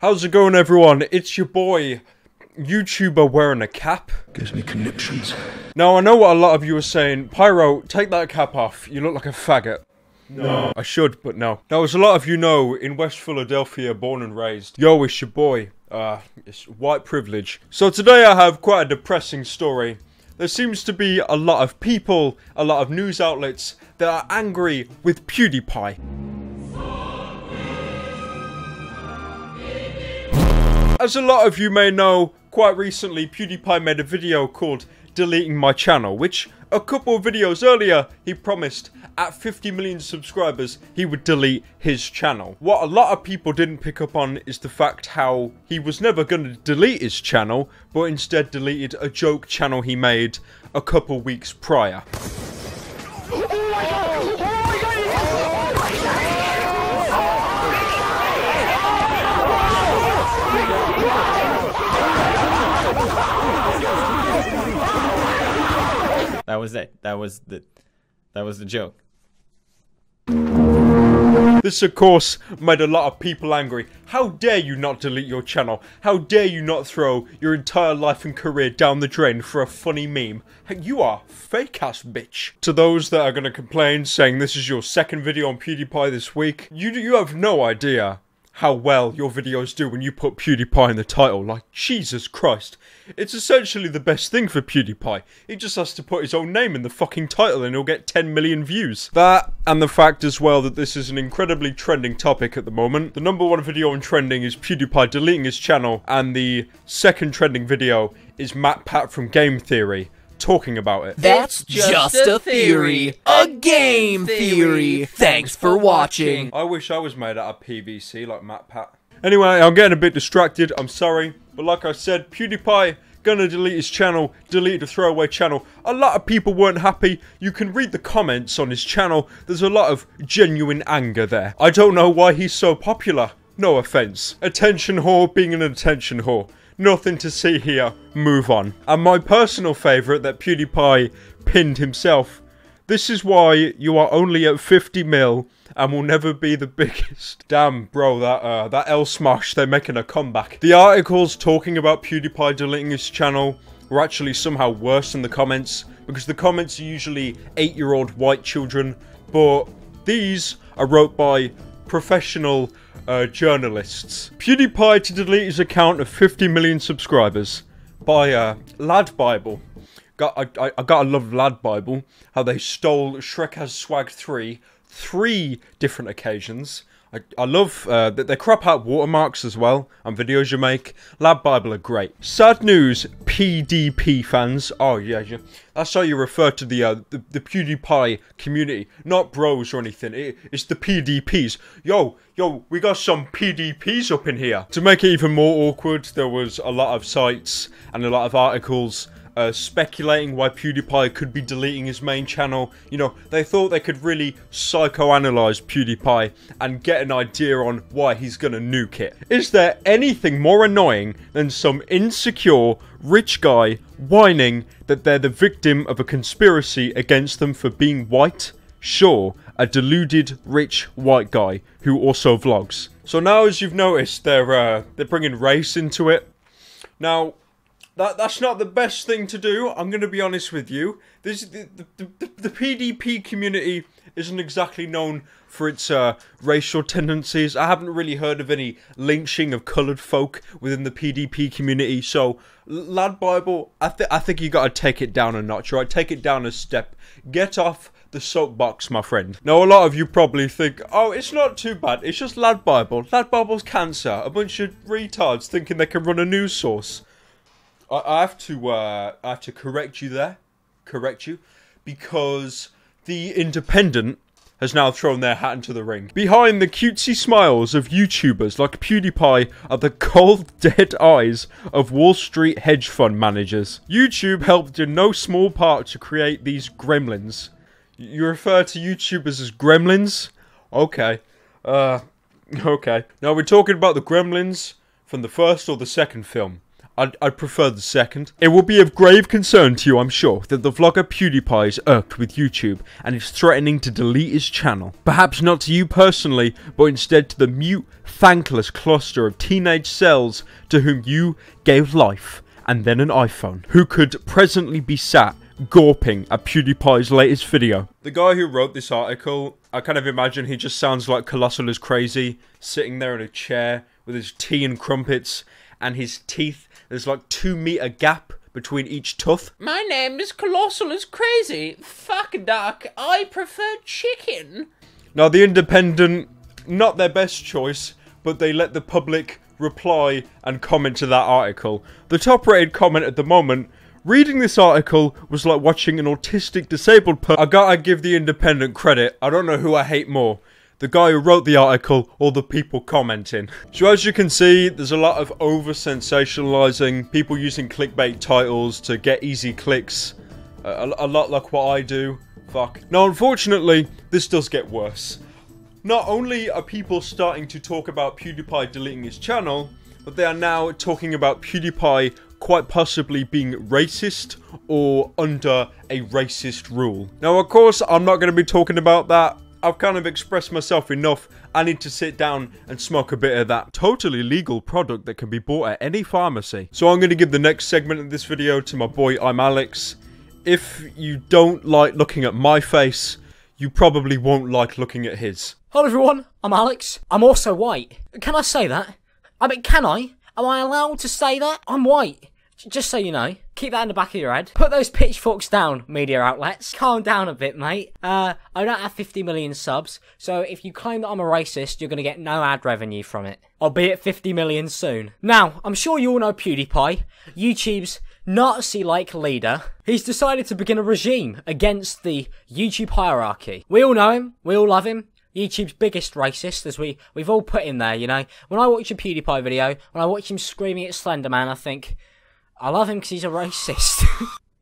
How's it going, everyone? It's your boy, YouTuber wearing a cap. Gives me conniptions. Now, I know what a lot of you are saying. Pyro, take that cap off. You look like a faggot. No. I should, but no. Now, as a lot of you know, in West Philadelphia, born and raised, yo, it's your boy. It's white privilege. So today I have quite a depressing story. There seems to be a lot of people, a lot of news outlets that are angry with PewDiePie. As a lot of you may know, quite recently PewDiePie made a video called Deleting My Channel, which a couple of videos earlier he promised at 50 million subscribers he would delete his channel. What a lot of people didn't pick up on is the fact how he was never going to delete his channel, but instead deleted a joke channel he made a couple weeks prior. That was it. That was the joke. This, of course, made a lot of people angry. How dare you not delete your channel? How dare you not throw your entire life and career down the drain for a funny meme? You are fake-ass bitch. To those that are going to complain, saying this is your second video on PewDiePie this week, you have no idea how well your videos do when you put PewDiePie in the title. Like, Jesus Christ. It's essentially the best thing for PewDiePie. He just has to put his own name in the fucking title and he'll get 10 million views. That, and the fact as well that this is an incredibly trending topic at the moment. The #1 video on trending is PewDiePie deleting his channel, and the second trending video is Matt Pat from Game Theory talking about it. That's just a theory. A game theory. Thanks for watching. I wish I was made out of PVC like Matt Pat. Anyway, I'm getting a bit distracted, I'm sorry. But like I said, PewDiePie gonna delete his channel, deleted a throwaway channel. A lot of people weren't happy. You can read the comments on his channel. There's a lot of genuine anger there. I don't know why he's so popular. No offense. Attention whore being an attention whore. Nothing to see here. Move on. And my personal favourite that PewDiePie pinned himself. This is why you are only at 50 mil and will never be the biggest. Damn, bro, that L Smash, they're making a comeback. The articles talking about PewDiePie deleting his channel were actually somehow worse than the comments, because the comments are usually 8-year-old white children, but these are wrote by professional journalists. PewDiePie to delete his account of 50 million subscribers by Lad Bible. I gotta love Lad Bible, how they stole Shrek Has Swag 3 different occasions. I love that they crop out watermarks as well on videos you make. Lad Bible are great. Sad news, PDP fans. Oh yeah, that's how you refer to the PewDiePie community, not bros or anything. It's the PDPs. Yo, we got some PDPs up in here. To make it even more awkward, there was a lot of sites and a lot of articles speculating why PewDiePie could be deleting his main channel. You know, they thought they could really psychoanalyze PewDiePie and get an idea on why he's gonna nuke it. Is there anything more annoying than some insecure rich guy whining that they're the victim of a conspiracy against them for being white? Sure, a deluded rich white guy who also vlogs. So now, as you've noticed, they're bringing race into it. Now, that's not the best thing to do. I'm going to be honest with you. The PDP community isn't exactly known for its racial tendencies. I haven't really heard of any lynching of coloured folk within the PDP community. So, Lad Bible, I think you got to take it down a notch, right? Take it down a step. Get off the soapbox, my friend. Now, a lot of you probably think, oh, it's not too bad. It's just Lad Bible. Lad Bible's cancer. A bunch of retards thinking they can run a news source. I have to correct you there, because the Independent has now thrown their hat into the ring. Behind the cutesy smiles of YouTubers like PewDiePie are the cold, dead eyes of Wall Street hedge fund managers. YouTube helped in no small part to create these gremlins. You refer to YouTubers as gremlins? Okay. Okay. Now we're talking about the gremlins from the first or the second film. I'd prefer the second. It will be of grave concern to you, I'm sure, that the vlogger PewDiePie is irked with YouTube and is threatening to delete his channel. Perhaps not to you personally, but instead to the mute, thankless cluster of teenage cells to whom you gave life and then an iPhone, who could presently be sat gawping at PewDiePie's latest video. The guy who wrote this article, I kind of imagine he just sounds like Colossal is crazy, sitting there in a chair with his tea and crumpets, and his teeth, there's like 2-meter gap between each tooth. My name is Colossal is crazy. Fuck duck, I prefer chicken. Now the Independent, not their best choice, but they let the public reply and comment to that article. The top rated comment at the moment, reading this article was like watching an autistic disabled person. I gotta give the Independent credit, I don't know who I hate more. The guy who wrote the article, or the people commenting. So as you can see, there's a lot of over-sensationalizing, people using clickbait titles to get easy clicks. A lot like what I do. Fuck. Now unfortunately, this does get worse. Not only are people starting to talk about PewDiePie deleting his channel, but they are now talking about PewDiePie quite possibly being racist or under a racist rule. Now of course, I'm not going to be talking about that. I've kind of expressed myself enough. I need to sit down and smoke a bit of that totally legal product that can be bought at any pharmacy. So I'm going to give the next segment of this video to my boy, I'm Alex. If you don't like looking at my face, you probably won't like looking at his. Hello everyone, I'm Alex. I'm also white. Can I say that? I mean, can I? Am I allowed to say that? I'm white. Just so you know. Keep that in the back of your head. Put those pitchforks down, media outlets. Calm down a bit, mate. I don't have 50 million subs, so if you claim that I'm a racist, you're going to get no ad revenue from it. I'll be at 50 million soon. Now, I'm sure you all know PewDiePie, YouTube's Nazi-like leader. He's decided to begin a regime against the YouTube hierarchy. We all know him. We all love him. YouTube's biggest racist, as we've all put him there, you know. When I watch a PewDiePie video, when I watch him screaming at Slenderman, I think, I love him because he's a racist.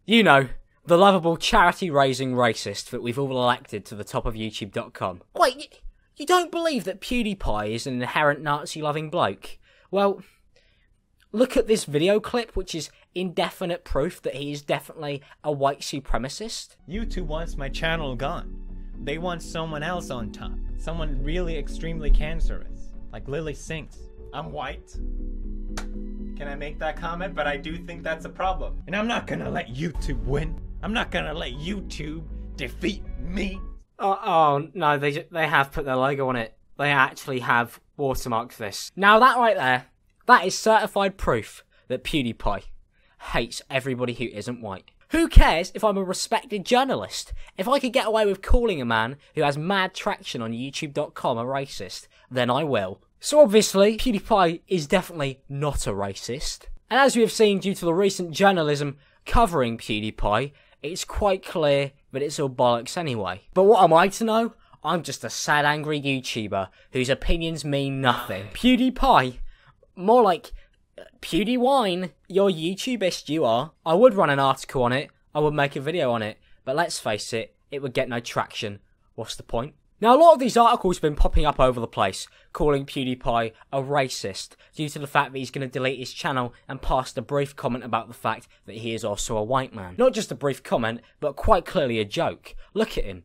You know, the lovable charity-raising racist that we've all elected to the top of YouTube.com. Wait, you don't believe that PewDiePie is an inherent Nazi-loving bloke? Well, look at this video clip, which is indefinite proof that he is definitely a white supremacist. YouTube wants my channel gone. They want someone else on top. Someone really extremely cancerous. Like Lily Sinks. I'm white. Can I make that comment? But I do think that's a problem. And I'm not gonna let YouTube win. I'm not gonna let YouTube defeat me. Oh no, they have put their logo on it. They actually have watermarked this. Now that right there, that is certified proof that PewDiePie hates everybody who isn't white. Who cares if I'm a respected journalist? If I could get away with calling a man who has mad traction on YouTube.com a racist, then I will. So obviously, PewDiePie is definitely not a racist. And as we have seen due to the recent journalism covering PewDiePie, it's quite clear that it's all bollocks anyway. But what am I to know? I'm just a sad, angry YouTuber whose opinions mean nothing. PewDiePie? More like PewDieWine. You're YouTubist, you are. I would run an article on it, I would make a video on it, but let's face it, it would get no traction. What's the point? Now, a lot of these articles have been popping up over the place, calling PewDiePie a racist, due to the fact that he's going to delete his channel and passed a brief comment about the fact that he is also a white man. Not just a brief comment, but quite clearly a joke. Look at him.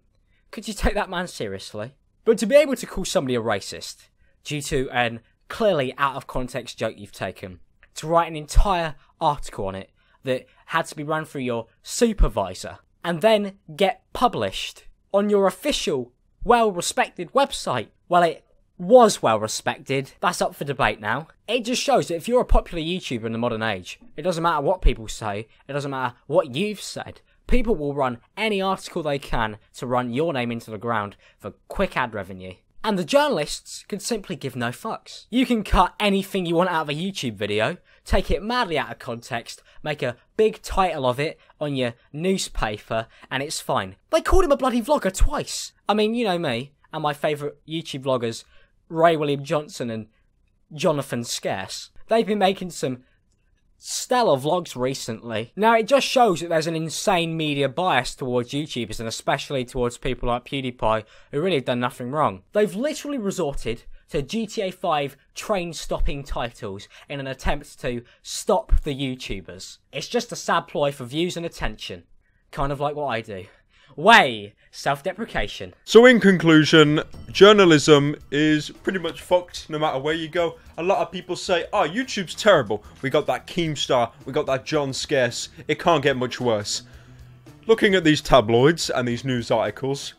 Could you take that man seriously? But to be able to call somebody a racist, due to an clearly out of context joke you've taken, to write an entire article on it that had to be run through your supervisor, and then get published on your official well-respected website. Well, it was well-respected. That's up for debate now. It just shows that if you're a popular YouTuber in the modern age, it doesn't matter what people say, it doesn't matter what you've said. People will run any article they can to run your name into the ground for quick ad revenue. And the journalists can simply give no fucks. You can cut anything you want out of a YouTube video, take it madly out of context, make a big title of it on your newspaper, and it's fine. They called him a bloody vlogger twice. I mean, you know me, and my favourite YouTube vloggers, Ray William Johnson and Jonathan Scarce. They've been making some stellar vlogs recently. Now, it just shows that there's an insane media bias towards YouTubers, and especially towards people like PewDiePie, who really have done nothing wrong. They've literally resorted to GTA 5 train-stopping titles in an attempt to stop the YouTubers. It's just a sad ploy for views and attention. Kind of like what I do. Way self-deprecation. So in conclusion, journalism is pretty much fucked no matter where you go. A lot of people say, oh, YouTube's terrible. We got that Keemstar, we got that John Scarce. It can't get much worse. Looking at these tabloids and these news articles,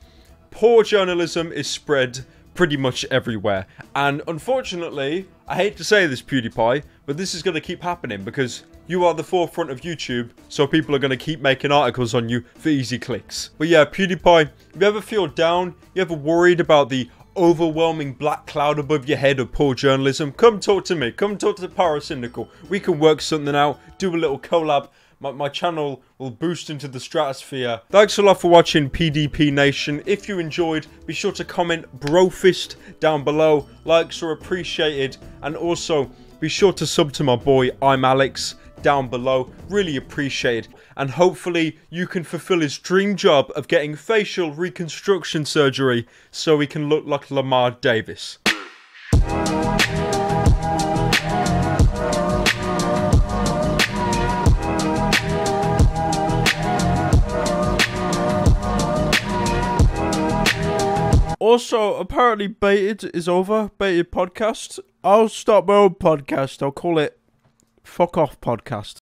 poor journalism is spread pretty much everywhere. And unfortunately, I hate to say this, PewDiePie, but this is going to keep happening because you are the forefront of YouTube, so people are going to keep making articles on you for easy clicks. But yeah, PewDiePie, if you ever feel down, you ever worried about the overwhelming black cloud above your head of poor journalism, come talk to me. Come talk to Parasyndical. We can work something out, do a little collab. My channel will boost into the stratosphere. Thanks a lot for watching, PDP Nation. If you enjoyed, be sure to comment brofist down below. Likes are appreciated. And also, be sure to sub to my boy, I'm Alex, down below. Really appreciate it. And hopefully, you can fulfill his dream job of getting facial reconstruction surgery so he can look like Lamar Davis. Also, apparently Baited is over. Baited podcast. I'll start my own podcast. I'll call it Fuck Off Podcast.